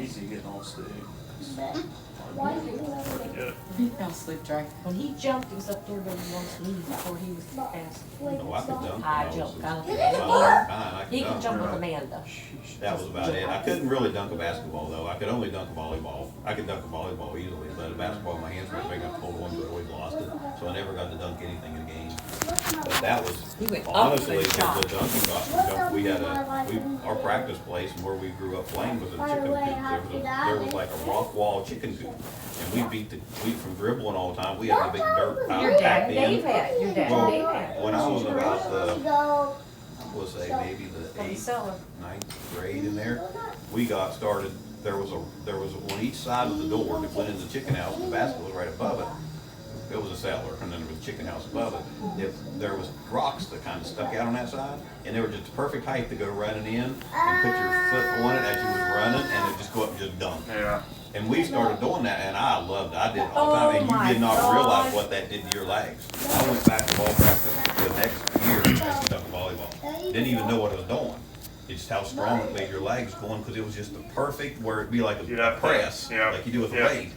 easy getting all stick. He fell asleep dry. When he jumped, he was up there where he wants me before he was fast. No, I could dunk. High jump, kind of thing. I He could could dunk. jump with Amanda. That was about it. I couldn't really dunk a basketball though. I could only dunk a volleyball. I could dunk a volleyball easily, but a basketball, my hands were big enough to hold one, but I always lost it. So I never got to dunk anything in a game. But that was honestly the dunking costume. We had our practice place and where we grew up playing was a chicken coop. There was like a rock wall chicken coop, and we beat from dribbling all the time. We had a big dirt pile Your back dad, Dave then. had. Your dad, Well, Dave had. when I was about we'll say maybe the From the 8th, cellar. 9th grade in there, we got started. There was on each side of the door that went in the chicken house. The basket was right above it. It was a cellar, and then there was a chicken house above it. There was rocks that kind of stuck out on that side, and they were just the perfect height to go running in and put your foot on it as you was running, and it just go up and just dunk. Yeah. And we started doing that, and I loved it. I did it all the time, and you did not realize what that did to your legs. I went back to ball practice the next year and I took volleyball. Didn't even know what I was doing. It's how strong it made your legs going, because it was just the perfect where it'd be like a press, like you do with a weight,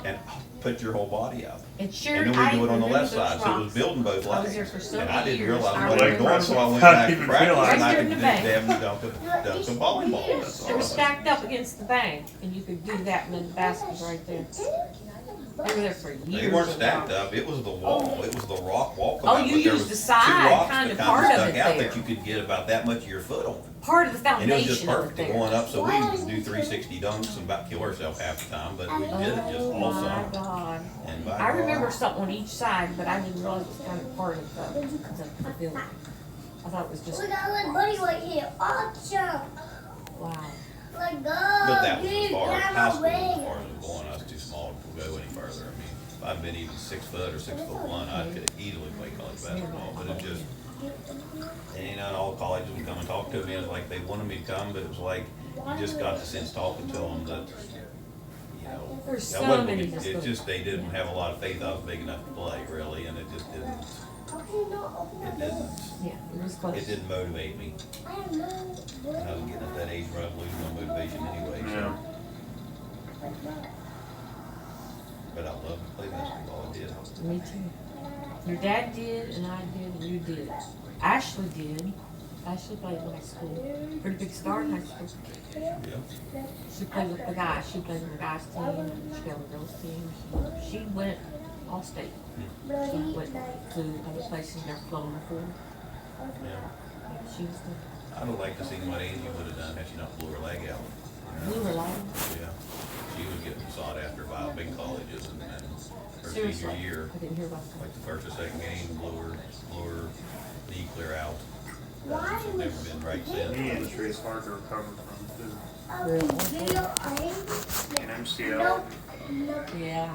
and put your whole out. And sure, And then we do it on the left side, so it was building both legs. And I didn't realize what I was doing, so I went back to practice and I could dunk a volleyball. That's They were all. stacked up against the bank, and you could do that, and then the basket was right there. They were there for years. They weren't stacked up, it was the wall, it was the rock wall. Oh, you used the side, kind of part of it stuck out there. that you could get about that much of your foot on. Part of the And it was just foundation of it perfect to there. going up, so we would do 360 dunks and about kill ourselves half the time, but we did it just all Oh my summer. God. And by I remember God, something on each side, but I didn't realize it was kind of part of the building. I thought it was just, We got a little buddy right here. Awesome. wow. Let go. But that was as far as Get high school, away. as far as it was going, I was too small to go any further. I mean, if I'd been even 6 foot or 6'1", I could have easily played college basketball, but it just, and you know, all colleges would come and talk to me, and it was like they wanted me to come, but it was like, you just got the sense talking to them that, you know, There's that so wasn't, many it just, they didn't have a lot of faith I was big enough to play, really, and it just didn't, Yeah, it was close. it didn't motivate me. And I was getting at that age where I was losing my motivation anyway, so. Yeah. But I love to play basketball, I did. Me too. Your dad did, and I did, and you did. Ashley did. Ashley played in high school. Pretty big star in high school. Yeah. She played with the guys. She played with the guys' team. She played with the girls' team. She went all state. She went to other places never flown before. Yeah. Yeah, she was the I would like to see what Angie would have done had she not blew her leg out. blue line. Yeah. She was getting sought after by big colleges, and then her Seriously, senior year, I didn't hear about like that. the first or second game, blew her knee clear out. She's never been right since. Knee injury is hard to recover from too. An MCL. Yeah.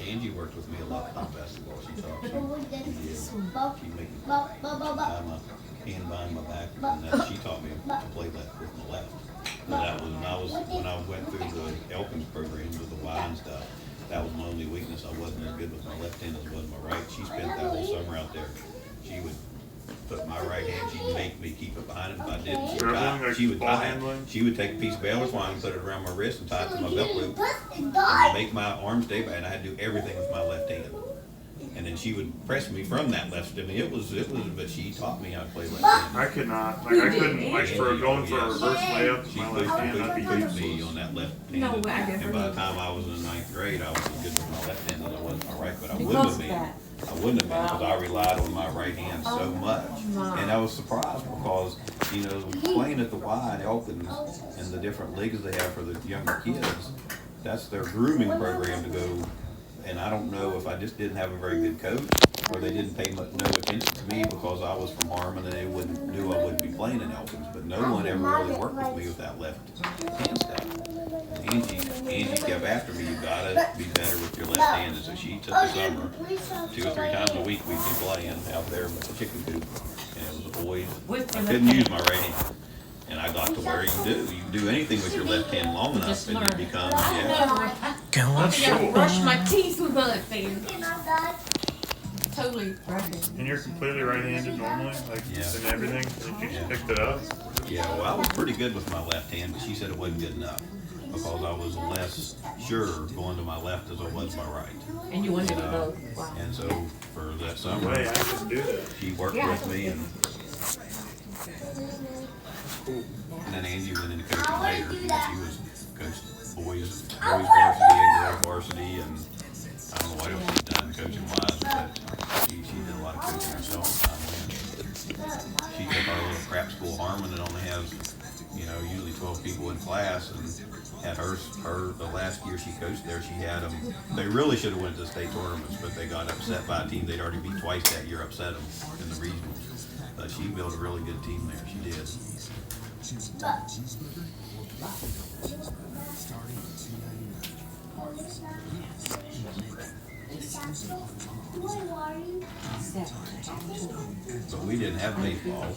Angie worked with me a lot on basketball. She taught me. She made me tie my hand behind my back, and then she taught me to play left with my left. And that was when I went through the Elkins program with the Y and stuff. That was my only weakness. I wasn't as good with my left hand as I was my right. She spent that whole summer out there. She would put my right hand, she'd make me keep it behind it. If I didn't, she would tie it. She would take a piece of baler's twine and put it around my wrist and tie it to my belt loop and make my arms stay back. And I had to do everything with my left hand. And then she would press me from that left. I mean, it was, but she taught me how to play left hand. I could not. Like I couldn't. Like for going for a reverse layup with She my left hand, that'd be pushed me useless. on that left hand. No, I And never by the did. time I was in the 9th grade, I was as good with my left hand as I was with my right. But I Because wouldn't of have been. that. I wouldn't have been because I relied on my right hand so much. And I was surprised because, you know, playing at the Y and Elkins and the different leagues they have for the younger kids, that's their grooming program to go. And I don't know if I just didn't have a very good coach or they didn't pay no attention to me because I was from Harmon and they knew I wouldn't be playing in Elkins. But no one ever really worked with me with that left hand stuff. Angie kept after me, you gotta be better with your left hand. And so she took the summer, 2 or 3 times a week we'd be playing out there with the chicken coop. And it was always, I couldn't use my right hand. And I got to where you can do anything with your left hand long enough and it becomes, yeah. I gotta brush my teeth with my left hand. totally right. And you're completely right-handed normally, like Yeah. in everything. Like you just picked it up. Yeah, well, I was pretty good with my left hand, but she said it wasn't good enough because I was less sure going to my left as I was my right. And you wanted to You know, go. Wow. and so for that No summer, way I could do that. she worked Yeah. with me, and then Angie went into coaching later. She was coached boys varsity and girls varsity, and I don't know what else she's done coaching wise, but she did a lot of coaching herself. She took our little crap school Harmon that only has, usually 12 people in class, and had her the last year she coached there, she had them. They really should have went to the state tournaments, but they got upset by a team they'd already beat twice that year, upset them in the regionals. But she built a really good team there. She did. But we didn't have baseball.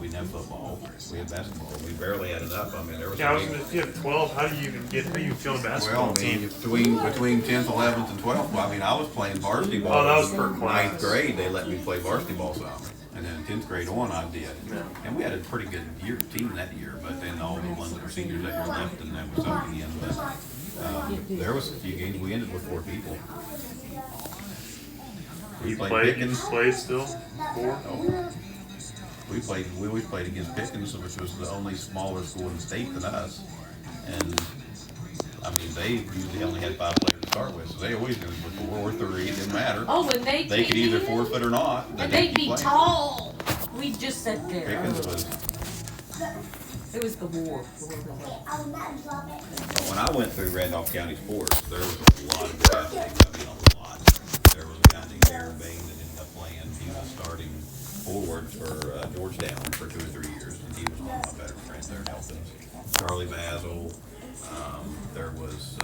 We didn't have football. We had basketball. We barely had enough. I mean, there was. Yeah, I was gonna. If you have 12, how do you feel in basketball Well, I mean, team? between 10th, 11th, and 12th, I mean, I was playing varsity ball. Oh, that was per class. 9th grade, they let me play varsity ball some. And then 10th grade on, I did. Yeah. And we had a pretty good team that year, but then all the ones that were seniors that year left, and that was something in. But there was a few games, we ended with 4 people. We You played played still? 4? Oh, yeah. We always played against Pickens, which was the only smaller school in the state than us. And I mean, they usually only had 5 players to start with, so they always knew it was 4 or 3. It didn't matter. Oh, when they Could came either in, forfeit or not. and they'd be tall. We just sat there. Pickens was. It was the war. When I went through Randolph County sports, there was a lot of good athletes. I mean, a lot. There was a guy named Aaron Bain that ended up playing. He was starting forward for Georgetown for 2 or 3 years, and he was one of my better friends there helping us. Charlie Basil. There was, I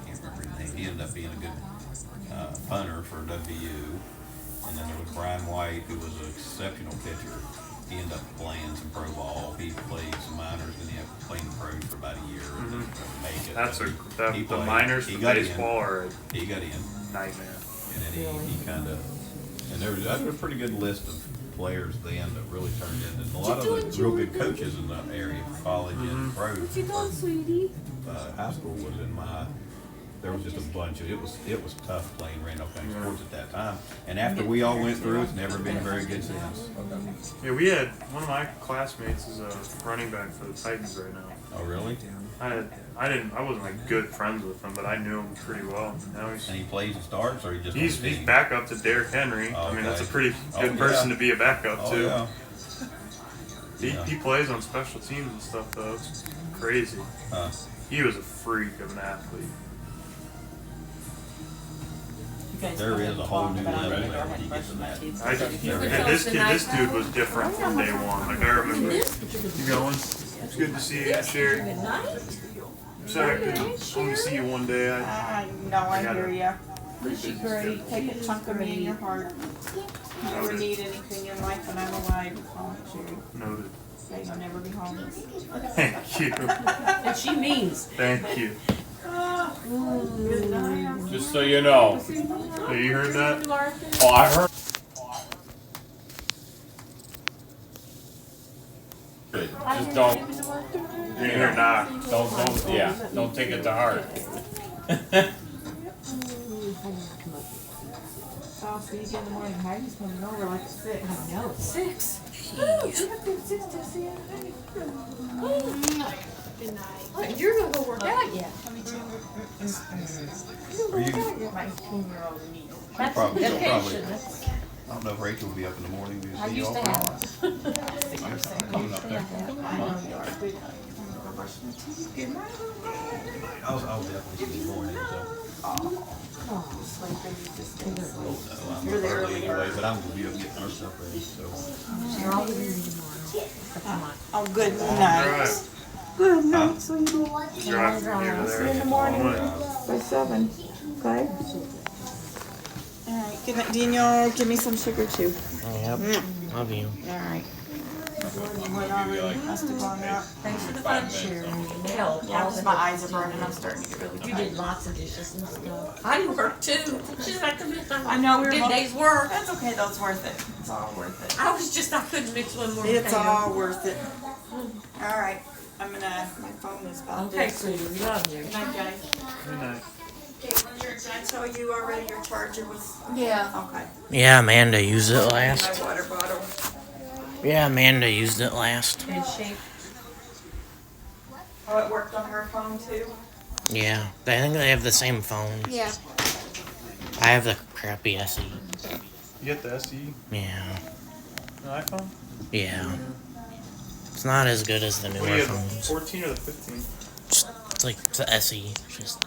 can't remember his name. He ended up being a good punter for WU. And then there was Brian White, who was an exceptional pitcher. He ended up playing some pro ball. He played some minors, and he ended up playing pros for about a year and didn't make it. The minors for baseball are He got in. nightmare. And then he kind of, and there was a pretty good list of players then that really turned into a lot of the real good coaches in the area, college and pros. What you doing, sweetie? High school was in my. There was just a bunch of it was tough playing Randolph County sports at that time. And after we all went through, it's never been very good since. Yeah, we had one of my classmates is a running back for the Titans right now. Oh really? I wasn't like good friends with him, but I knew him pretty well. Now And he plays and starts, or he just he's back up to Derrick Henry. I mean, that's a pretty good person to be a backup to. Yeah. He plays on special teams and stuff though. It's crazy. He was a freak of an athlete. There is a whole new level there when you get to that. This dude was different from day one. Like I remember. You going? It's good to see you, Sherry. I'm sorry I couldn't only see you one day. I hear ya. She's great. Take a chunk of me in your heart. If you ever need anything in life and I'm alive, call me, Sherry. Noted. Say you'll never be homeless. Thank you. And she means. Thank you. Good night. Just so you know. Hey, you heard that? Oh, I heard. Just don't. You hear knock. Don't take it to heart. I'll see you again in the morning. Maggie's coming over like 6. I know, 6. What, you're gonna go work out yet? Are you? My 18-year-old niece. That's Probably. dedication. I don't know if Rachel will be up in the morning. Do you I see y'all used to tomorrow? have. Coming up there. I know you are. Good night. I'm gonna go brush my teeth. Good night. I'll definitely see you in the morning. So. Sleeping, you just stay Oh, asleep. no, I'm You're there early later. anyway, but I'm gonna be up getting our stuff ready. So. You're all leaving tomorrow. Except for mine. Oh, good All night. right. Good night, sweetie. Drive from here to there. See you in the morning. Long way. By 7. Okay? Alright, good night. Daniel, give me some sugar too. Yep. Love you. Alright. What already must have gone up. Thanks for the fun sharing. It helped. Yeah, just my eyes are burning. I'm starting to get really You tired. did lots of dishes and stuff. I did work too. She's like, I know, we were did both- days work. That's okay, though. It's worth it. It's all worth it. I couldn't mix one more. It's potato. all worth it. All right. my phone is about Okay, this. sweetie, we love you. Good night, guys. Good night. Caitlin, did I tell you already your charger was? Yeah. Okay. Yeah, Amanda used it last. My water bottle. Yeah, Amanda used it last. Good shape. Oh, it worked on her phone too? Yeah, I think they have the same phone. Yeah. I have the crappy SE. You get the SE, Yeah, the iPhone? yeah. It's not as good as the What do newer you have, the phones. 14 or the 15? It's like the SE. Just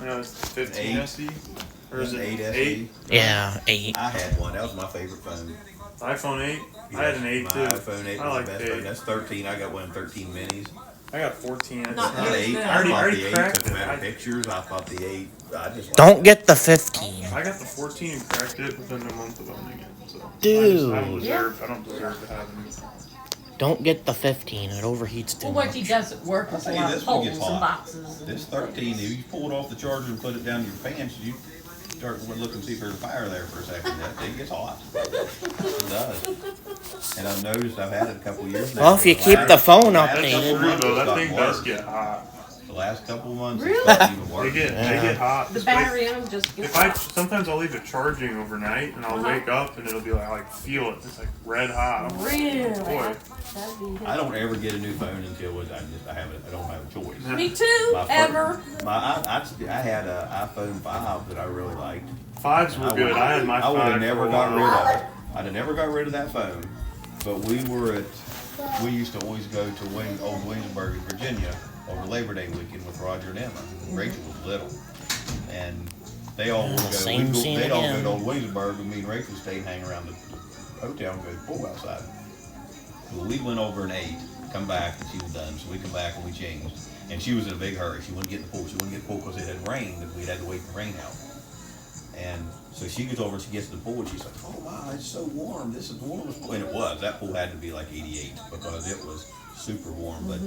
I know it's the 15 8. SE? Or is it 8 SE. 8? yeah, 8. I had one. That was my favorite phone. iPhone 8? I had an 8 my too. iPhone 8 I was like the best 8. phone. That's 13. I got one 13 minis. I got 14. It's Not Not good. 8. I already- thought already the 8 cracked took it. better I- pictures. I thought the 8. I just liked Don't it. get the 15. I got the 14 and cracked it within a month of owning it. So Dude. I don't deserve to have it. Don't get the 15. It overheats too Well, what much. he doesn't work I'll is tell a you lot this of one holes gets and hot. boxes. This 13, if you pull it off the charger and put it down your pants, you start looking to see if there's a fire there for a second. That thing gets hot. It does. And I've noticed I've had it a couple years now. Well, if you keep the phone last That's couple updated. true months, though. it's That gotten thing does worse. get hot. The last couple of months, Really? it's gotten even They worse. get hot. The battery on just gets If I hot. sometimes I'll leave it charging overnight and I'll wake up and it'll be like I feel it. It's like red hot. I'm like, Really? boy. That'd be I don't ever get a new phone until I don't have a choice. Me too, My ever. I had an iPhone 5 that I really liked. Fives were good. I had my I would have 5 never for a got rid while. of it. I'd have never got rid of that phone. But we used to always go to old Williamsburg in Virginia over Labor Day weekend with Roger and Emma. Rachel was little. And they all would go, Same scene they'd all go again. to old Williamsburg and me and Rachel stayed and hang around the hotel and go to the pool outside. Well, we went over and ate, come back, and she was done. So we come back and we changed. And she was in a big hurry. She wouldn't get in the pool. She wouldn't get in the pool because it had rained and we'd had to wait for rain out. And so she gets over and she gets to the pool and she's like, oh wow, it's so warm. This is the warmest pool. And it was. That pool had to be like 88 because it was super warm. But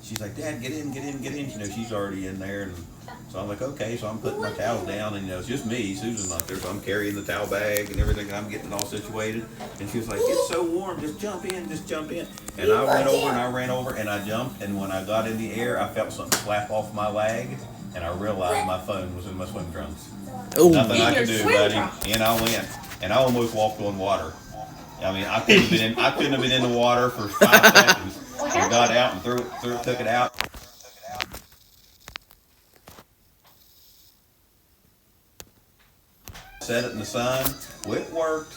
she's like, Dad, get in. You know, she's already in there. And so I'm like, okay. So I'm putting my towel down and, you know, it's just me. Susan's not there. So I'm carrying the towel bag and everything and I'm getting it all situated. And she was like, it's so warm. Just jump in. And I went over and I ran over and I jumped. And when I got in the air, I felt something slap off my leg. And I realized my phone was in my swim trunks. Ooh. Nothing I In your could do, swim buddy. trunks. And I went, and I almost walked on water. I mean, I couldn't have been in the water for 5 seconds. I got out and took it out. Set it in the sun. Well, it worked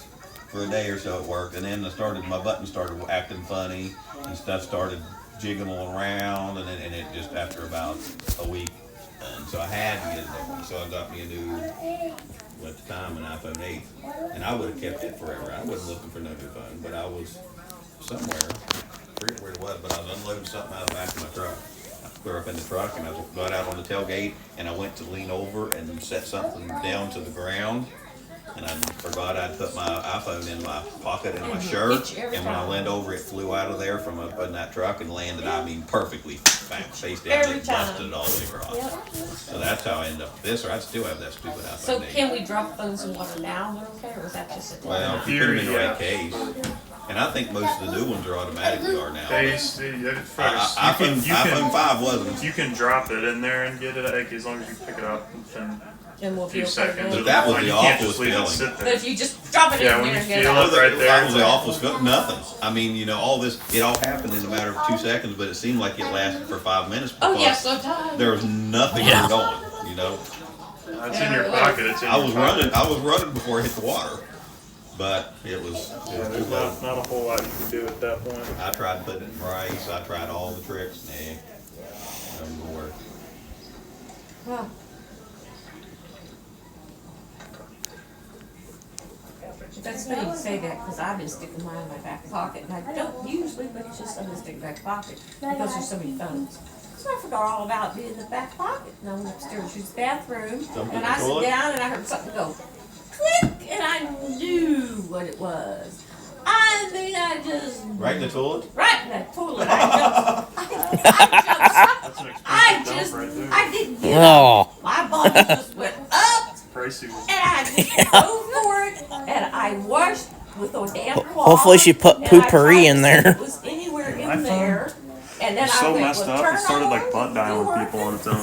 for a day or so. It worked, and then my button started acting funny, and stuff started jiggling around, and it just after about a week. And so I had to get a new one. So I got me a new, at the time, an iPhone 8. And I would have kept it forever. I wasn't looking for no new phone, but I was somewhere, I forget where it was, but I was unloading something out of the back of my truck. I threw up in the truck and I got out on the tailgate and I went to lean over and set something down to the ground. And I forgot I'd put my iPhone in my pocket in my shirt. And when I leaned over, it flew out of there from up in that truck and landed, I mean, perfectly face down Every and time. busted it all the way across. Yep. So that's how I ended up with this, or I'd still have that stupid iPhone So 8. can we drop phones in water now? They're okay, or is that just a Well, if you put them in the right case. And I think most of the new ones are automatically are now. iPhone 5 wasn't. You can drop it in there and get it like, as long as you pick it up within And we'll a few feel seconds. But that was Fine, the you can't awfulest just leave it feeling. sit But there. if you just drop it Yeah, in when there you and get feel it. it right there. That was the awful stuff. Nothing. I mean, you know, all this, it all happened in a matter of 2 seconds, but it seemed like it lasted for 5 minutes Oh, because yes, sometimes. there was nothing Yeah. going, you know. It's in your pocket. It's in I your was pocket. running before I hit the water. But it was Yeah, there's too low. not a whole lot you can do at that point. I tried putting it in rice, I tried all the tricks, nah. Doesn't work. Huh. That's funny you say that, because I've been sticking mine in my back pocket, and I don't usually, but it's just I'm gonna stick in my back pocket, because there's so many phones. So I forgot all about being in the back pocket, and I went upstairs to the bathroom, Something and in I the sit toilet? down, and I heard something go, click, and I knew what it was. I I mean, I just Right in the toilet? right in that toilet. That's an expensive dump right there. I didn't get up. Oh. My body just went up, Pricey one. and I just dove for it, and I washed with a damn cloth. Hopefully she put and I poopery tried to in see there. if it was anywhere in My phone there. And then It's I so went, messed well, up. turn It started on like butt the dialing door. people on its own.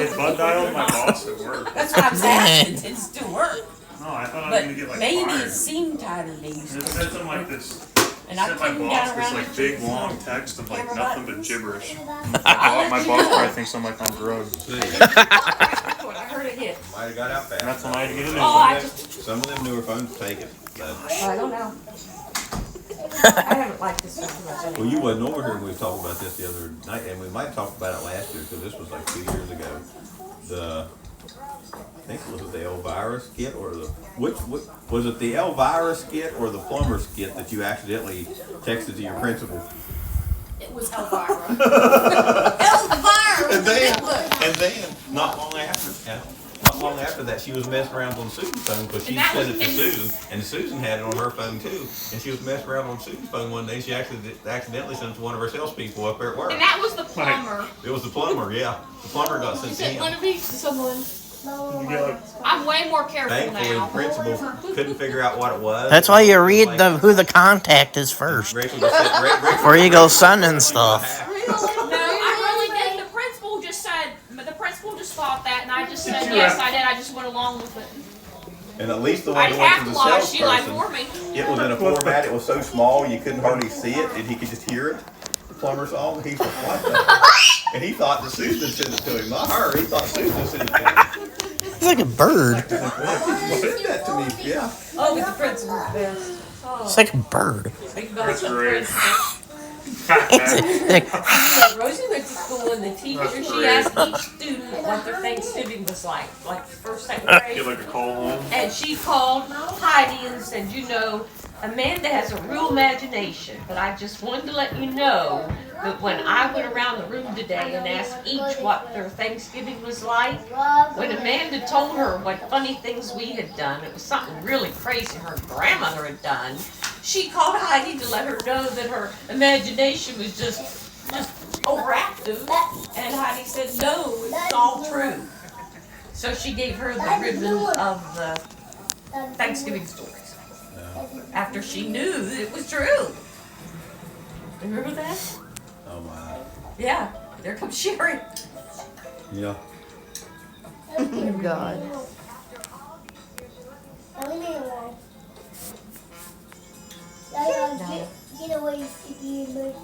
It butt dialed my boss at work. That's what I'm saying. It still work. No, I thought I was But gonna get like maybe fired. it seemed tighter than And used it to. said something like this. And I Sent my came boss down this around like big long text of like Camera nothing but buttons. gibberish. My boss probably thinks I'm like on drugs. See, I heard it hit. might have got out fast. And that's when I had to get in there. Oh, I just, Some of them newer phones take it. But, I don't know. I haven't liked this one too much well, anymore. you wasn't over here when we talked about this the other night, and we might have talked about it last year because this was like 2 years ago. I think was it the Elvira skit or the which was it the Elvira skit or the plumber skit that you accidentally texted to your principal? It was Elvira. Elvira! And then not long after that, she was messing around on Susan's phone because she sent it to Susan, and Susan had it on her phone too. And she was messing around on Susan's phone one day. She accidentally sent it to one of her salespeople up there at work. And that was the plumber. It was the plumber, yeah. The plumber got sent to Sent one him. of these to someone. You get like, I'm way more careful Thankfully, the now. principal couldn't figure out what it was. That's why you read who the contact is first Rachel just said, Rachel, before you go sending stuff. No, I really did. The principal just said, the principal just thought that, and I just said, yes, I did. I just went along with it. And at least the I one that went to the capitalized. She lied salesperson, for me. it was in a format, it was so small you couldn't hardly see it, and he could just hear it. The plumber saw him, he's like, what the? And he thought that Susan sent it to him, not her. He thought Susan sent it to him. It's like a bird. He's like, what? You sent that to me? Yeah. Oh, with the principal's best. Oh. It's like a bird. Big bus That's of great. principal. It's like, So Rosie went to school and the teacher, That's she great. asked each student what their Thanksgiving was like first, second grade. get like a call home. And she called Heidi and said, you know, Amanda has a real imagination, but I just wanted to let you know that when I went around the room today and asked each what their Thanksgiving was like, when Amanda told her what funny things we had done, it was something really crazy her grandmother had done, she called Heidi to let her know that her imagination was just overactive. And Heidi said, no, it's all true. So she gave her the ribbon of the Thanksgiving stories. After she knew that it was true. Remember that? Oh my. Yeah. There comes Sherry. Yeah. Oh God. Get away, sticky bird.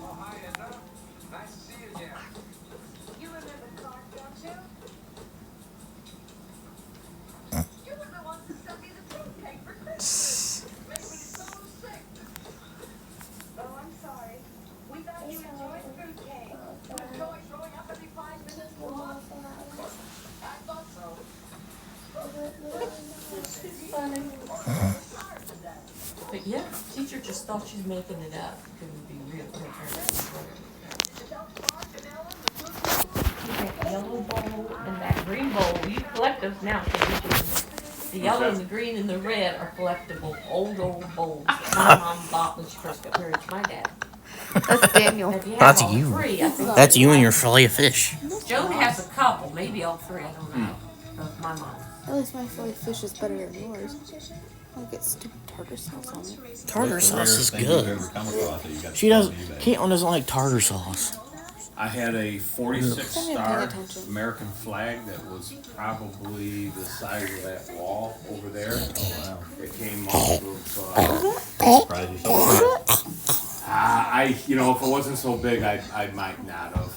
But yeah, teacher just thought she was making it up. It would be real. That yellow bowl and that green bowl, you collect those now. The yellow and the green and the red are collectible old bowls that my mom bought when she first got married to my dad. That's Daniel. And if you have That's all you. three, I think that's you and your fillet of fish. Joan has a couple, maybe all three, I don't know. Of my mom. At least my fillet fish is better than yours. I'll get stupid tartar sauce on it. Tartar What's the sauce is rarest thing you've good. ever come across that you got She does. on eBay? Caitlin doesn't like tartar sauce. I had a 46 I'm not star paying attention. American flag that was probably the size of that wall over there. Oh wow. It came off of, Surprised you saw that. if it wasn't so big, I might not have.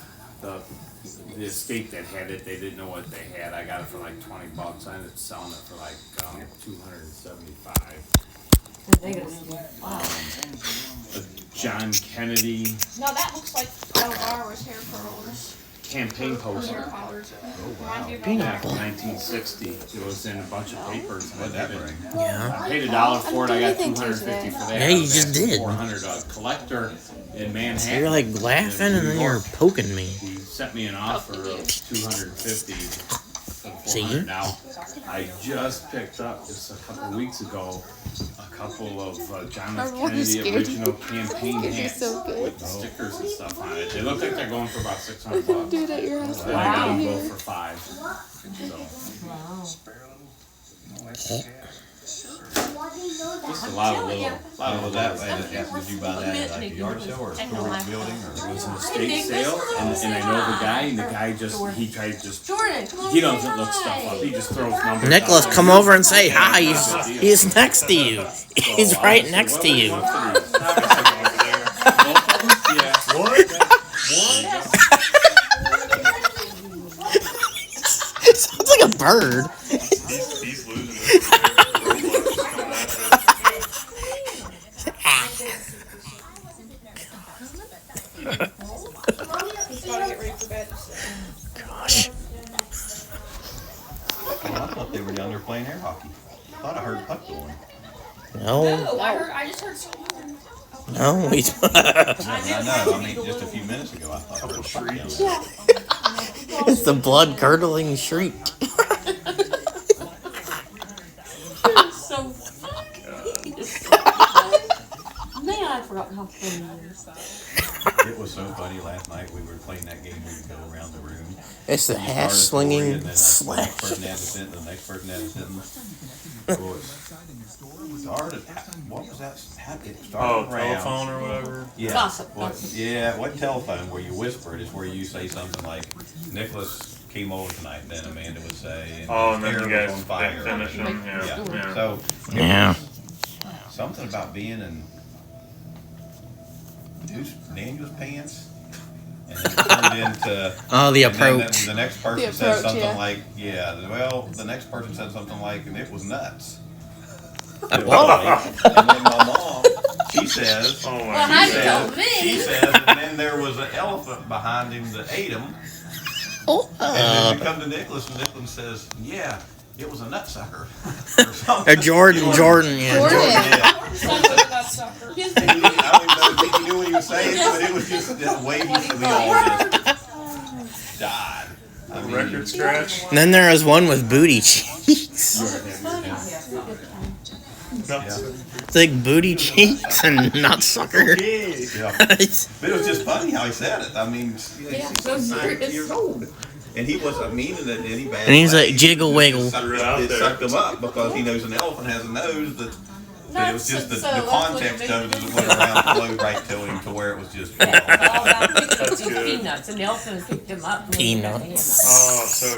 The estate that had it, they didn't know what they had. I got it for like $20. I ended up selling it for like $275. A John Kennedy No, that looks like Elvira's hair curlers. campaign poster. Hair collars. Peanut Back in butter. 1960, it was in a bunch of papers. What'd that bring? Yeah. I paid $1 for it. I got $250 for that. Yeah, you I was just asking did. $400 collector in Manhattan. You're like laughing and then you're poking me. He sent me an offer of $250 for See? $400. Now, I just picked up just a couple weeks ago a couple of John F. Everyone was Kennedy scared. original campaign It'd be hats so good. with stickers and stuff on it. They look like they're going for about I $600. couldn't do it at your house. And I got them Here. both for $5. So just a lot of little. Was that did you buy that at like a yard sale or a store building or? It was an estate sale, and I know the guy, and the guy he tried just. Jordan, come on. He doesn't look stuff up. He just throws numbers. Nicholas, out. come over and say hi. He's next to you. He's right next to you. Yeah. What? Sounds like a bird. He's losing it. Roblox is coming after He's gotta get ready for bed. Gosh. Oh, I thought they were down there playing air hockey. I thought I heard puck going. No, No, I just heard someone. no, we. I know. I mean, just a few minutes ago, I thought there was puck down there. It's the blood curdling shriek. So funny. Man, I've forgotten how funny it is. It was so funny last night. We were playing that game where you go around the room. It's the You start a hash story, and slinging then the next slash. person adds a sentence, the next person adds a sentence. It started. What was that? How it Oh, started around. telephone or whatever. Yeah. Gossip, What, gossip. yeah, what telephone where you whisper it is where you say something like, Nicholas came over tonight, then Amanda would say, Oh, and his then you hair was guys on fire. finish them. Yeah. Yeah. Yeah. So, it Yeah. was something about being in Daniel's pants. And then it turned into. Oh, the And then approach. the next person The said approach, something yeah. like, the next person said something like, and it was nuts. Whoa. And then my mom, she says, Oh my Well, how goodness. you told me? she says, and then there was an elephant behind him that ate him. Oh, And then we come to Nicholas, and Nicholas says, yeah, it was a nutsucker. Or something. Jordan, yeah. Jordan. Yeah. Something about sucker. I don't even know if he knew what he was saying, but it was just the way we all just died. I mean, Record scratch. And then there was one with booty cheeks. It's like booty cheeks and nutsucker. yeah. But it was just funny how he said it. I mean, he's so 9 years old. And he wasn't meaning it in any bad And he's way. like, jiggle wiggle. It sucked him up because he knows an elephant has a nose that. But it was just the context of it that went around flowed right to him to where it was just. All about That's good. peanuts, and the elephant picked him up. and Peanuts. Oh, so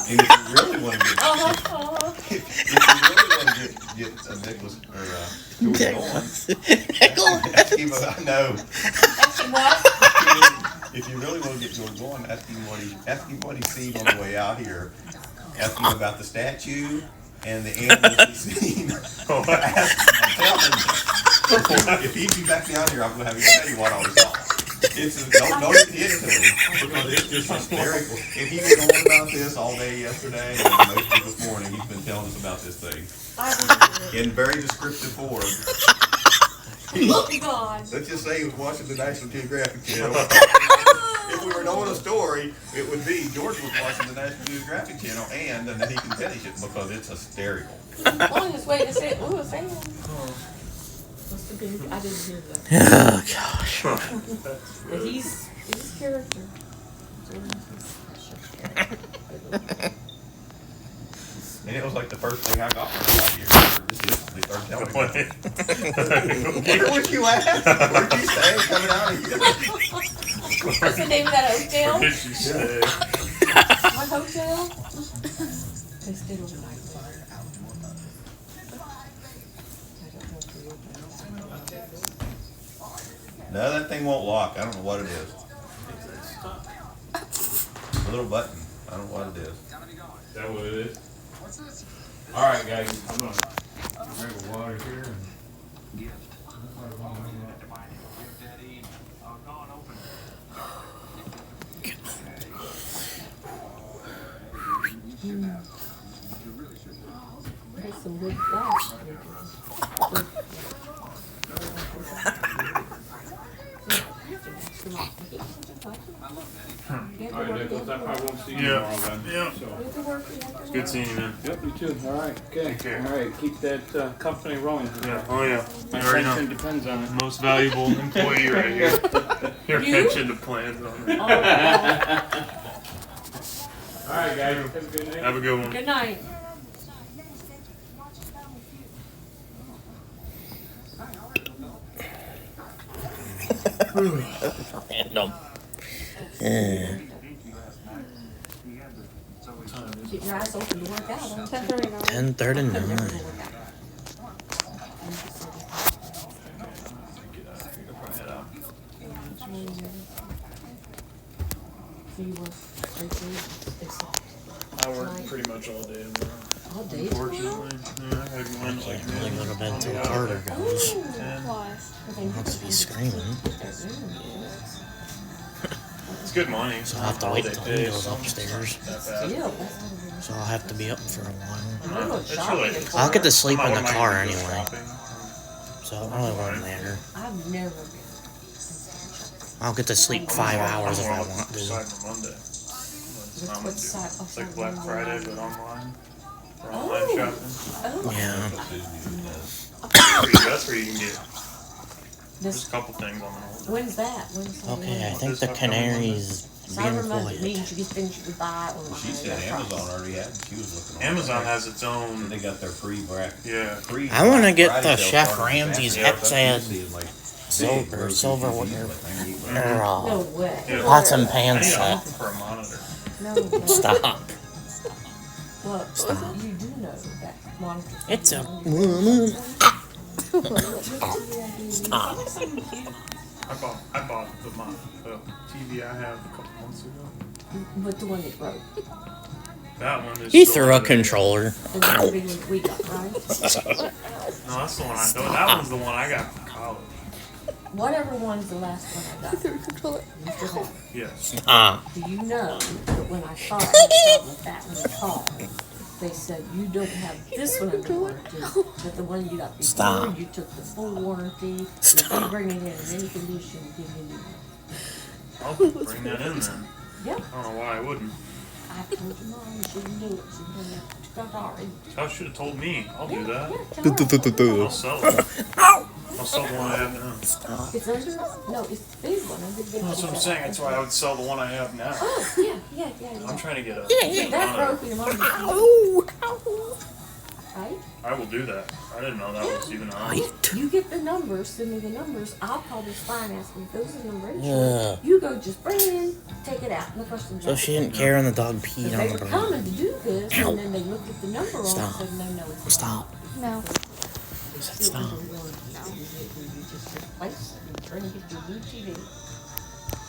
And if you really want to get, Uh-huh. if you really want to get a Nicholas or Jordan going, ask him about, I know. Ask him what? If you really want to get Jordan going, ask him what he's seen on the way out here. Ask him about the statue and the animals he's seen. Oh, I'm telling you. If he'd be back down here, I'm gonna have him tell you what all he saw. Don't even get to him because it's just hysterical. And he was on about this all day yesterday and most of this morning. He's been telling us about this thing in very descriptive form. Oh, God. Let's just say he was watching the National Geographic Channel. If we were knowing a story, it would be George was watching the National Geographic Channel, and then he can finish it because it's hysterical. On his way to say, ooh, a fan. Must have been, I didn't hear that. Oh, gosh. But he's character. And it was like the first thing I got from out here. They started telling me. Where would you at? Where'd you stay coming out of here? What's the name of that hotel? what did she say? What hotel? They stayed overnight. No, that thing won't lock. I don't know what it is. A little button. I don't know what it is. Is that what it is? Alright guys, I'm gonna drink a water here. There's some good stuff. Alright Nicholas, I probably won't see you Yeah. tomorrow then. Yeah. So. to work. You have to It's good seeing you, man. Yep, you too. All right, okay. Take care. All right, keep that company rolling. Yeah. Oh yeah. My You already know. pension depends on it. Most valuable employee right here. Your You? pension depends on it. Oh, All right, guys. Have a good night. Have a good one. good night. Random. Keep your eyes open to work out. Huh? 10:39. 10:39. So you work right there? I work pretty much all day tomorrow. All day? Unfortunately. Yeah, I had lunch like Can't really noon. go to bed till Carter goes. Why? Wants to be screaming. It's good money. So I'll have to All wait they till pay, he goes so upstairs. it's not that Yeah, bad. So I'll have to be up for a while. It's really. I'll get to sleep I'm in the not car gonna go anyway. shopping. So it really won't matter. I've never been. I'll get to sleep 5 hours if I I'm want to. Cyber Monday. It's not What's much. Cyber- It's like Cyber Black Monday? Friday, but online. For online shopping. Oh, Yeah. That's where you can get just this, a couple things on the order. when's that? When's that? Okay, I think the Canary's being Cyber Monday quiet. means you get things you could buy or She said Amazon already had, she was looking. on Amazon there. has its own. They got their pre-bracket. Yeah. I wanna get the Chef Ramsay's head silver- silverware. No Or, way. Yeah. pots and I pans need set. for a monitor. No way. Stop. Well, Stop. you do know that monitor. It's a woman. Stop. I bought the TV I have a couple months ago. But the one that broke. That one is. He still threw a over there. controller. And the big one we got, right? No, that's the one I. No, that one's the one I got from college. Whatever one's the last one I got. The controller. You still have it. Yes. Stop. Do you know that when I thought I had with that one called, they said you don't have this one under warranty, but the one you got before, Stop. you took the full warranty. Stop. If you bring it in any condition, give you a new one. I'll bring that in then. Yep. I don't know why I wouldn't. I told your mom you shouldn't do it. She didn't have to go to Y'all should have told me. I'll do that. Yeah, I'll sell it. I'll sell the one I have now. it's under, no, it's the big one. Under the big That's what I'm saying. That's why I would sell the one I have now. Oh, yeah. I'm trying to get a. Yeah, that monitor. broke your mom. Ow! Ow! Right? I will do that. I didn't know that was even on. You get the numbers, send me the numbers. I'll call this fine, ask them if those are number Yeah. insurance. You go just bring it in, take it out. No questions So asked. she didn't care and the dog peed If on they the were bird. coming to do this, Ow. and then they looked at the number on it Stop. and said, no, it's Stop. No. I said stop. You just replace it and bring it to your new TV.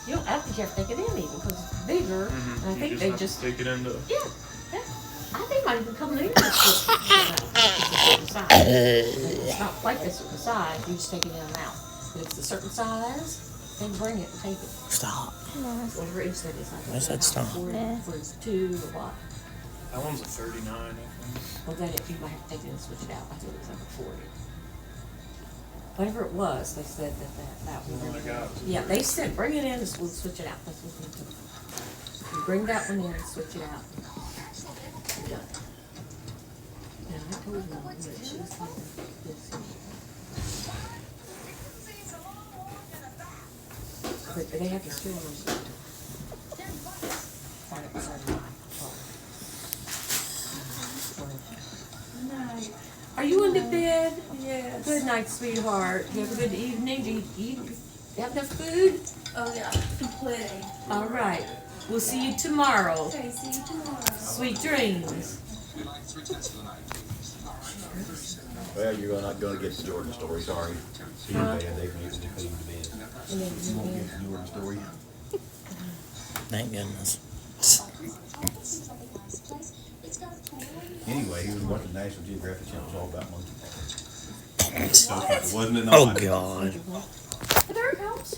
You don't have to take it in even because it's bigger. And I You think just they have just, to take it into. yeah. I think might even come in with It's not like this with the size, you just take it in and out. If it's a certain size, then bring it and take it. Stop. Whatever inch that is. I said stop. For it's 2 or what. That one's a 39, I think. Well, then if you might have to take it and switch it out, I think it was like a 40. Whatever it was, they said that Oh my was. God. Yeah, they said bring it in and we'll switch it out. That's what we do. You bring that one in and switch it out. Yeah. Yeah, I told you that she was like this. But they have to still on. Are you in the bed? Yes. Good night, sweetheart. You have a good evening. Do you have enough food? Oh yeah, plenty. All right. We'll see you tomorrow. Okay, see you tomorrow. Sweet dreams. Well, you're not gonna get the Jordan story, sorry. See you bad, they can use it to clean the bed. You won't get the Jordan story? Thank goodness. Anyway, he was watching National Geographic Channel, it was all about monkeys. Wasn't it Oh not? God. The bird helps.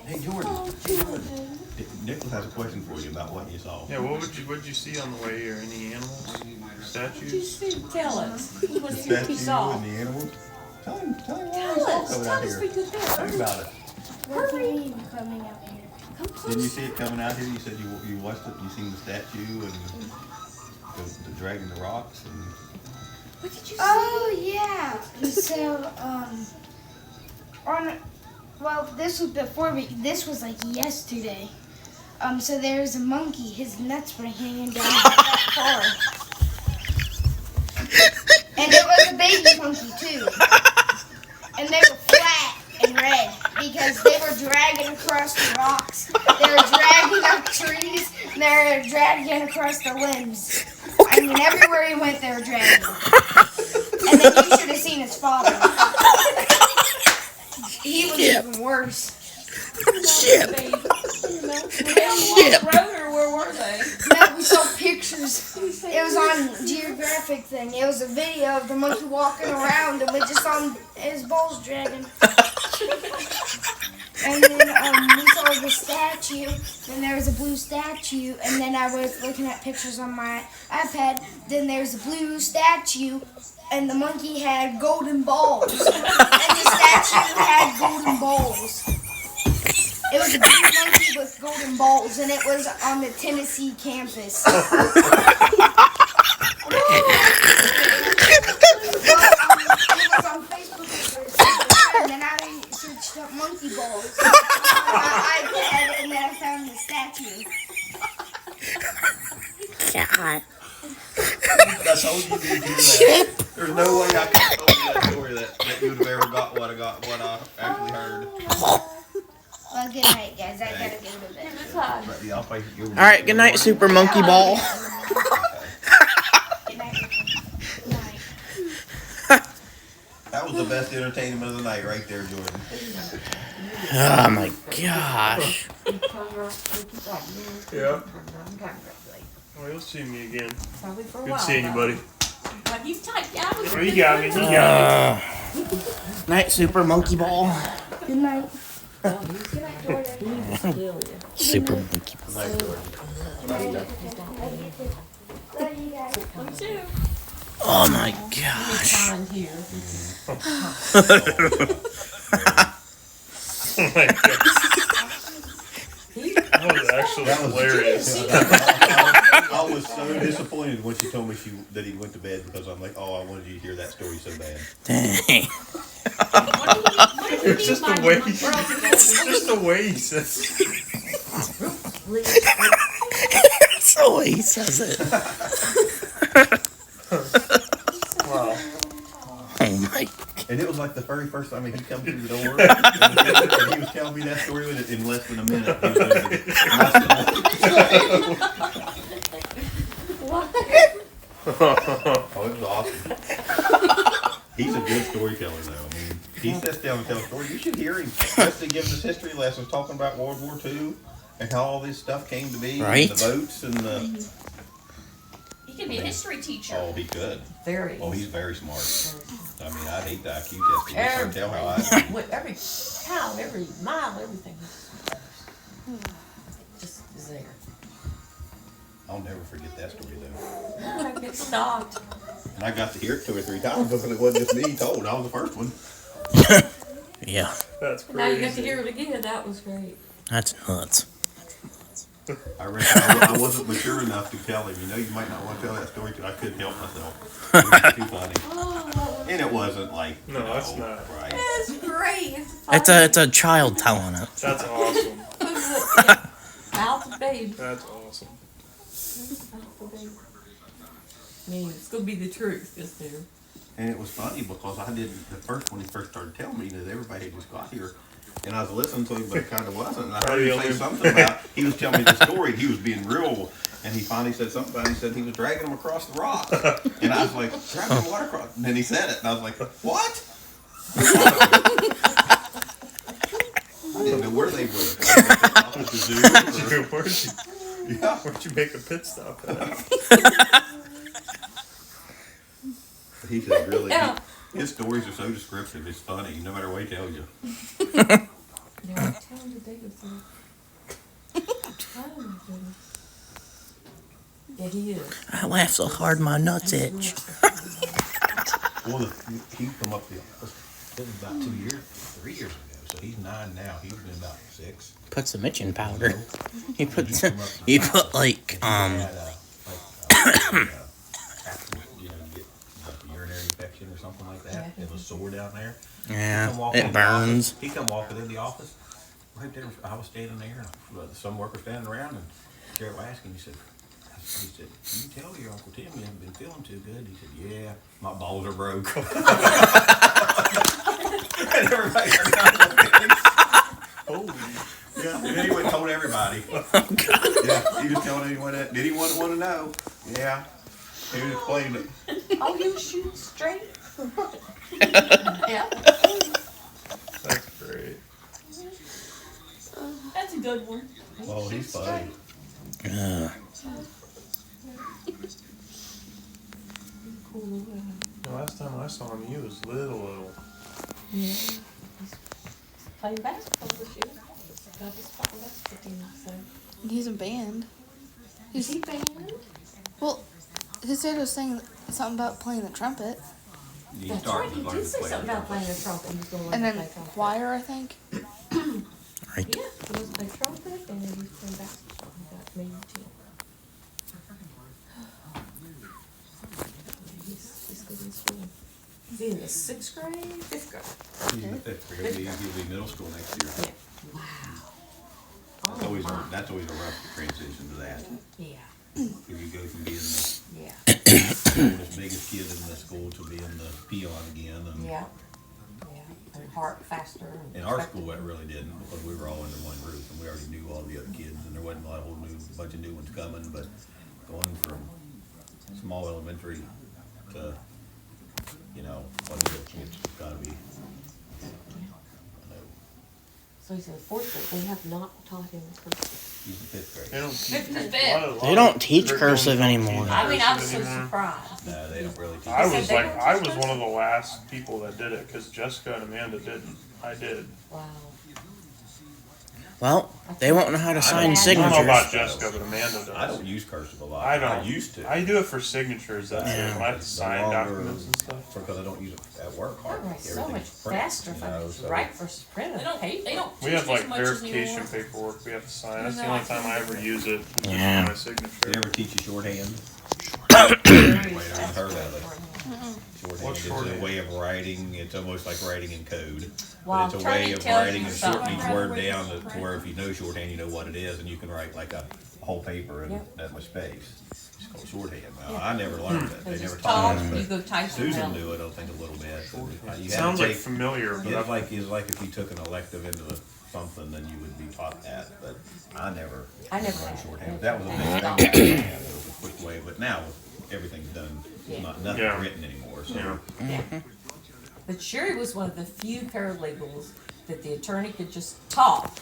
Hey, Jordan. Hey, Jordan. Nicholas has a question for you about what you saw. Yeah, what'd you see on the way here? Any animals? What you Statues? see? Tell us. What The did you statue saw? and the animals? Tell him Tell what us. you saw Tell coming out us. We here. could Tell tell. me about it. What do you mean coming out here? Come close. Didn't you see it coming out here? You said you watched it, you seen the statue and the dragging the rocks and. What did you say? Oh yeah. So this was before me. This was like yesterday. So there was a monkey. His nuts were hanging down that far, and it was a baby monkey too. And they were flat and red because they were dragging across the rocks. They were dragging up trees. And they were dragging across the limbs. I mean, everywhere he went, they were dragging. And then you should have seen his father. He was even worse. Shit. Shit. Road or where were they? No, we saw pictures. It was on Geographic thing. It was a video of the monkey walking around, and we just saw his balls dragging. And then we saw the statue, and there was a blue statue, and then I was looking at pictures on my iPad. Then there was a blue statue, and the monkey had golden balls, and the statue had golden balls. It was a blue monkey with golden balls, and it was on the Tennessee campus. It was on Facebook first, and then I searched up monkey balls on my iPad, and then I found the statue. God. I told you to do that. There's no way I could have told you that story that you would have ever got what I actually heard. Well, good night, guys. I gotta go to bed. But, yeah, I'll pay you. All right, good night, Super Monkey Ball. Good night. Good night. That was the best entertainment of the night right there, Jordan. Oh my gosh. Yeah. Well, you'll see me again. Probably for a Good while. seeing you, buddy. But you typed out. Oh, you got me. You got me. Night, Super Monkey Ball. Good night. Super Monkey Ball. Oh my gosh. Behind here. Oh my God. That was actually hilarious. I was so disappointed when she told me that he went to bed because I'm like, oh, I wanted you to hear that story so bad. Dang. It's just the way he says it. That's the way he says it. Wow. Oh my. And it was like the very first time he come through the door, and he was telling me that story in less than a minute. He was over it. Oh, it was awesome. He's a good storyteller, though. I mean, he sits down and tells stories. You should hear him. Just to give us history lessons, talking about World War II and how all this stuff came to be, Right. and the boats and the. He could be a history teacher. Oh, he could. Very. Oh, he's very smart. I mean, I'd hate the IQ test. He just couldn't tell how I. With every pound, every mile, everything. Just is there. I'll never forget that story, though. I get stopped. And I got to hear it 2 or 3 times because it wasn't just me told. I was the first one. Yeah, That's crazy. Now you got to hear it again. That was great. that's nuts. I reckon I wasn't mature enough to tell him. You know, you might not want to tell that story because I couldn't help myself. It was too funny. And it wasn't like. No, that's not. Right. That's great. It's a child telling it. That's awesome. Mouth of babe. That's awesome. Mouth of babe. I mean, it's gonna be the truth, just there. And it was funny because I didn't, when he first started telling me that everybody had just got here. And I was listening to him, but it kind of wasn't. And I heard him say something about, he was telling me the story, he was being real. And he finally said something about, he said he was dragging them across the rock. And I was like, dragging them what across? And then he said it, and I was like, what? I didn't know where they were. At the zoo or- Where'd you make a pit stop at? He said really, Yeah. his stories are so descriptive, it's funny, no matter what he tells you. Yeah, I'm telling you, they was there. Oh my goodness. Yeah, he is. I laugh so hard my nuts itch. Well, he come up to the office, it was about 3 years ago, so he's 9 now, he's been about 6. Put some itching powder. He put like Had, something like that. It was sore down there. Yeah, it burns. He come walking in the office. Right there, I was standing there, and some worker standing around, and Jared was asking. He said, "You tell your Uncle Tim you haven't been feeling too good." He said, "Yeah, my balls are broke." And everybody started laughing. Holy. Yeah, and then he went and told everybody. Oh, God. Yeah, he was telling anyone that. Did he want to know? Yeah. He was explaining it. Oh, you shoot straight? Yeah. That's great. That's a good one. Oh, he's funny. Uh, The last time I saw him, he was little. Yeah. He's playing basketball this year. Got his basketball team, so. He's a band. Is he banned? Well, his dad was saying something about playing the trumpet. He That's started right, he learning did to say play something the about playing trumpet. the trumpet. He's going to learn And to then play trumpet. choir, I think. right. Yeah, he was playing trumpet and then he's playing basketball. He got maybe 10. He's good in school. Is he in the 6th grade? 5th grade? He's in the 5th grade. He'll be middle school next year. Yeah. Wow. That's always a rough transition to that. Yeah. If you go from being the Yeah. oldest, biggest kid in the school to being the peon again. And Yeah. Yeah. And heart faster. And in our school, it really didn't, because we were all under one roof, and we already knew all the other kids, and there wasn't a whole bunch of new ones coming. But going from small elementary to, what is it? It's got to be. So he's in 4th grade. They have not taught him cursive. He's in 5th grade. They don't Fifth teach. and a fifth. lot of- They don't teach curriculums cursive don't anymore. teach I mean, I was cursive so anymore. surprised. No, they don't really teach. I They was said like, they don't I teach was one of the last people that did it, because Jessica and Amanda didn't. I did. Wow. Well, they won't know how to sign I I don't know about signatures. Jessica, but Amanda does. I don't use cursive a lot. I don't. I used to. I do it for signatures. That's Yeah. it. When I have to The sign longer- documents and stuff. Because I don't use it at work That hard. was so much Everything's print, faster if I could so- write for print They on don't. paper. They don't. We teach have like as much verification anymore. paperwork we have to sign. That's the No, only I time I ever use it. Is Yeah. my They signature. ever teach you shorthand? Very Wait, I haven't fast heard of it. shorthand. Shorthand What's is shorthand? a way of writing. It's almost like writing in code. While But it's a way Tony of tells writing you and shorten something. each word down to where if you know shorthand, you know what it is, and you can write like a whole paper in Yep. that much space. It's called shorthand. Well, Yeah. I never learned it. They They never just taught talk, us. you But go type it Susan down. knew it, I think, a little bit. You had to Sounds like take- familiar, but It's like if you took an elective into something, then you would be taught that. But I never I never learned had shorthand. it. That was a I big stopped. thing. It was a quick way. But now everything's done. Yeah. It's nothing Yeah. written anymore. So Yeah. Yeah. But Sherry was one of the few paralegals that the attorney could just talk.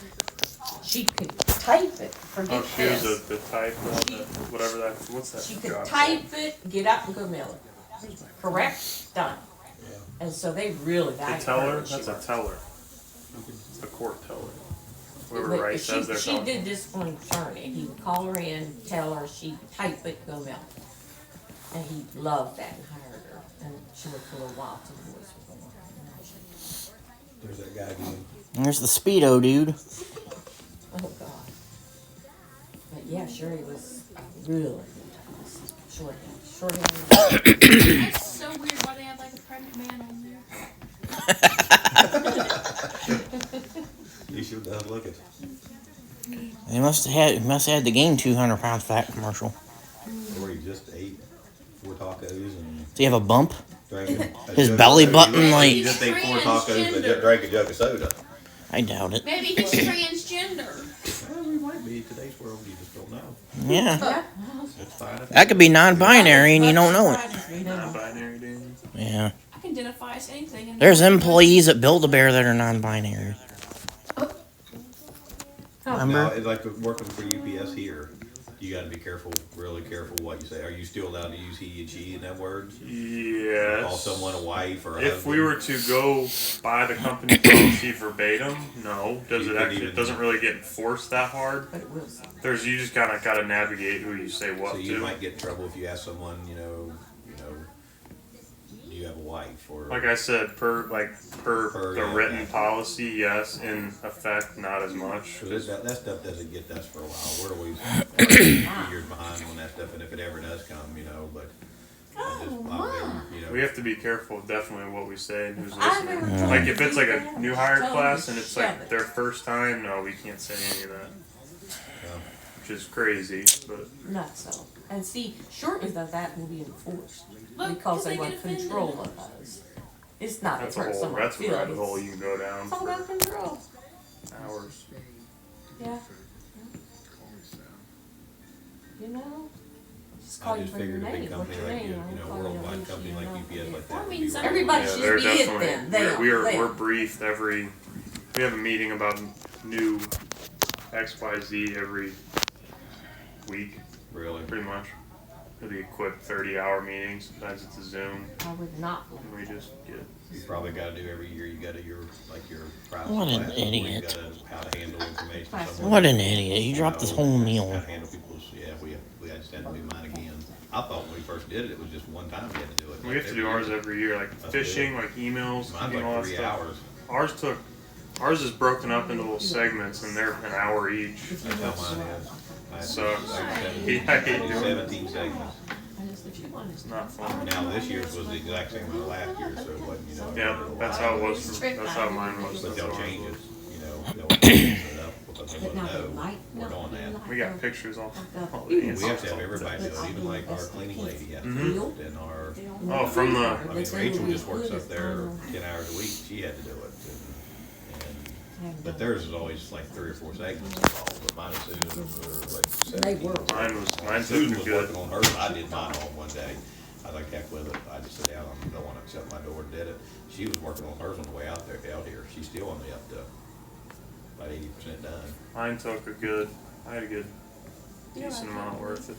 She could type it, forget Oh, she was this. the type one, whatever that. What's that? She could job type it, get up and go mail it. Correct? Done. And so they really called? valued The teller? her. That's a teller. It's the court teller. Whoever But writes as their she teller. did this for an attorney. He would call her in, tell her, she'd type it, go mail it. And he loved that and hired her. And she worked for a little while till the boys were born. there's that guy again. There's the Speedo dude. Oh, God. But yeah, Sherry was really good typist. Shorthand. That's so weird. Why they have like a pregnant man on there? You sure does look it. They must have had to gain 200 pounds for that commercial. Where he just ate 4 tacos and Do you have a bump? drank His belly button, He like- just ate 4 tacos but just drank a jug of soda. I doubt it. Maybe he's transgender. Well, we might be in today's world. You just don't know. Yeah. Yeah. It's fine. That could be non-binary and you don't know it. Non-binary, Daniel. Yeah. I can identify as anything. And There's employees at Build-A-Bear that are non-binary. Now, Remember? it's like working for UPS here. You got to be careful, really careful what you say. Are you still allowed to use he and she in that word? Call Yes. someone a wife or a If husband? we were to go by the company policy verbatim, no. Does You it couldn't actually? even- It doesn't really get enforced that hard. But it was. You just kind of gotta navigate who you say what So you to. might get in trouble if you ask someone, do you have a wife or Like I said, per Per, the yeah, written yeah. policy, yes. In effect, not as much. 'cause that stuff doesn't get us for a while. We're always years behind on that stuff, and if it ever does come, but You know, We have to be careful, definitely, what we say and who's I've listening. never Like if it's like a new hire told class me and it's shove like it. their first time, no, we can't say any of that. Which is crazy, but Not so. And see, shortly though, that will be enforced Look, because they they want get offended. control of us. It's not that's to a hurt whole someone's that's a rabbit feelings. hole you can go down It's all about for control. hours. Yeah. You know, just call I you just for your figured a name. big What's company your like name? you I know, call you worldwide Alicia, company you like know. UPS like I that. mean, would be some- right. Everybody Yeah, should they're be it definitely then. They we're are. briefed every we have a meeting about new XYZ every week, Really. pretty much. It'll be a quick 30-hour meeting. Sometimes it's a Zoom, I would not. and we just get. You probably gotta do every year, you gotta your privacy What an class, where you idiot. gotta, how to handle information. Class. someone- What an idiot. You dropped this whole meal. How to handle people's, yeah, we just had to do mine again. I thought when we first did it, it was just one time you had to do it. We have to do ours every year, like That's fishing, good. like emails, Mine's you know, all like that 3 stuff. hours. Ours is broken up into little segments, and they're an hour each. That's how mine is. I have So, like I hate doing it. 17 segments. It's not fun. Now, this year's was the exact same as last year, so it wasn't, you know. Yeah, that's how it was. That's how mine was. But That's they'll how change ours it, was. you know, they'll change it up because they But want now to they know might we're not doing that. We got pictures all the We answers. have to have everybody do it, even like our cleaning lady has to Mhm. do it, and our, Oh, from the I mean, Rachel just works up there 10 hours a week, she had to do it. But theirs is always like 3 or 4 segments involved, but mine and Susan were like 17. Mine Susan took was good. working on hers, I did mine all in one day. I was like, heck with it, I just sat down, I don't want to shut my door and did it. She was working on hers on the way out here, she's still only up to about 80% done. Mine took I had a good decent amount worth it.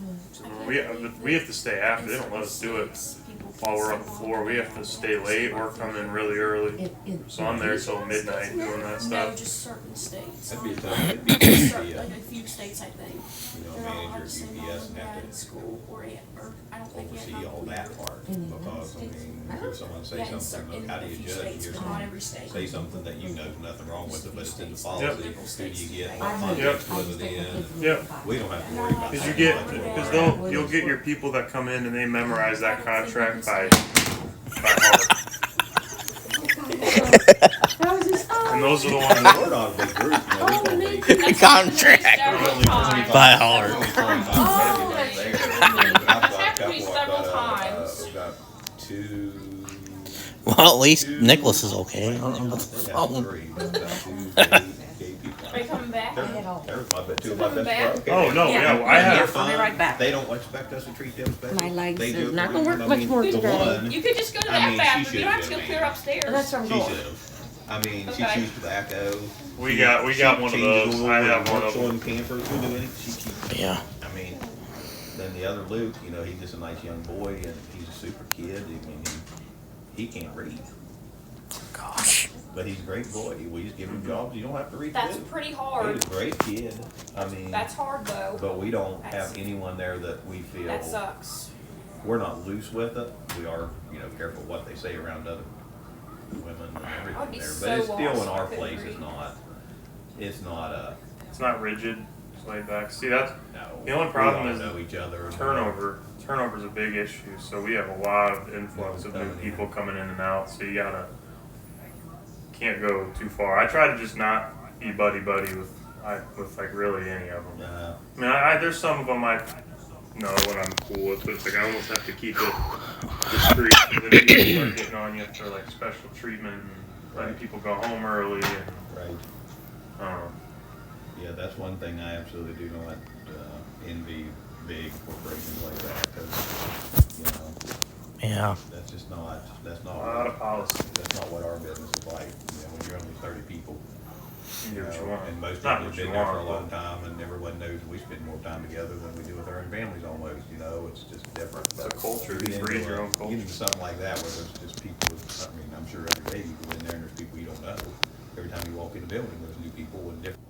We have to stay after. They don't let us do it while we're on the floor. We have to stay late or come in really early. So I'm there till midnight doing that No, stuff. just certain states. That'd be tough, it'd be tough to Certain, be like a few states, I think. you know, They're all manager the at same UPS mom and and dad have in to school, or I don't think you oversee have all that part, because, I mean, if someone say Yeah, in something, certain, how do in a you few judge, states, here's but not someone every state. say something that you know nothing wrong with it, but it's in the Yep. policy, who do you get, what I know. context was it in? Yep. We don't have to worry about that. Because you'll get your people that come in and they memorize that contract by heart. And those are the ones that We're not a big group, you know, we don't be- That's Contract. happened to me several times. By heart. Only 25 that's there. true. I've got That's a happened to me couple, I've several got, times. I've got 2. Well, at least Nicholas is okay. I don't know about the Yeah, phone. 3, but I've got 2 gay people. Are you coming back? There's my, but 2 of my Coming best back? friends. Oh no, yeah, well, I They're have. fine. I'll be right back. They don't expect us to treat them special. My legs They are do. not gonna work I much mean, more the today. one, You could just go to I that mean, bathroom. she You don't have to should've go been clear upstairs. That's where I'm she going. should've. I mean, she Okay. chews tobacco. We got one of changes those. oil I and have one works of them. on campers. She'll do anything. She chews. Yeah. I mean, then the other Luke, you know, he's just a nice young boy and he's a super kid. I mean, he can't read, Gosh. but he's a great boy. We just give him jobs. You don't have to read. That's too. pretty He's hard. a great kid. I mean, That's hard though. but we don't have anyone there that we feel That sucks. we're not loose with it. We are, you know, careful what they say around other women and I'd everything be there. so But it's still lost in if I our couldn't place. read. It's not a It's not rigid. It's laid back. See, that's no. The only problem we is all know each other. and turnover. Turnover's a big issue. So we have a lot of influx of new people coming in and out. So you can't go too far. I try to just not be buddy with like really any of them. I mean, there's some of them I know what I'm cool with, but it's like I almost have to keep it discreet. And then people start getting on you for like special treatment and letting people go home early. And, right. Yeah, that's one thing I absolutely do not envy big corporations like that, because, you know, Yeah. that's just not, that's a not, lot of policy. that's not what our business is like. You know, when you're only 30 people, You do what you want. and most Not people what have you been there for a want, long time, and everyone knows we spend more time together than we do with our own families almost, you know, it's just different. It's a But culture. get You into breed your own get into something like that where there's just people, I mean, I'm sure every day you go in there and there's people you don't know. Every time you walk in the building, there's new people with different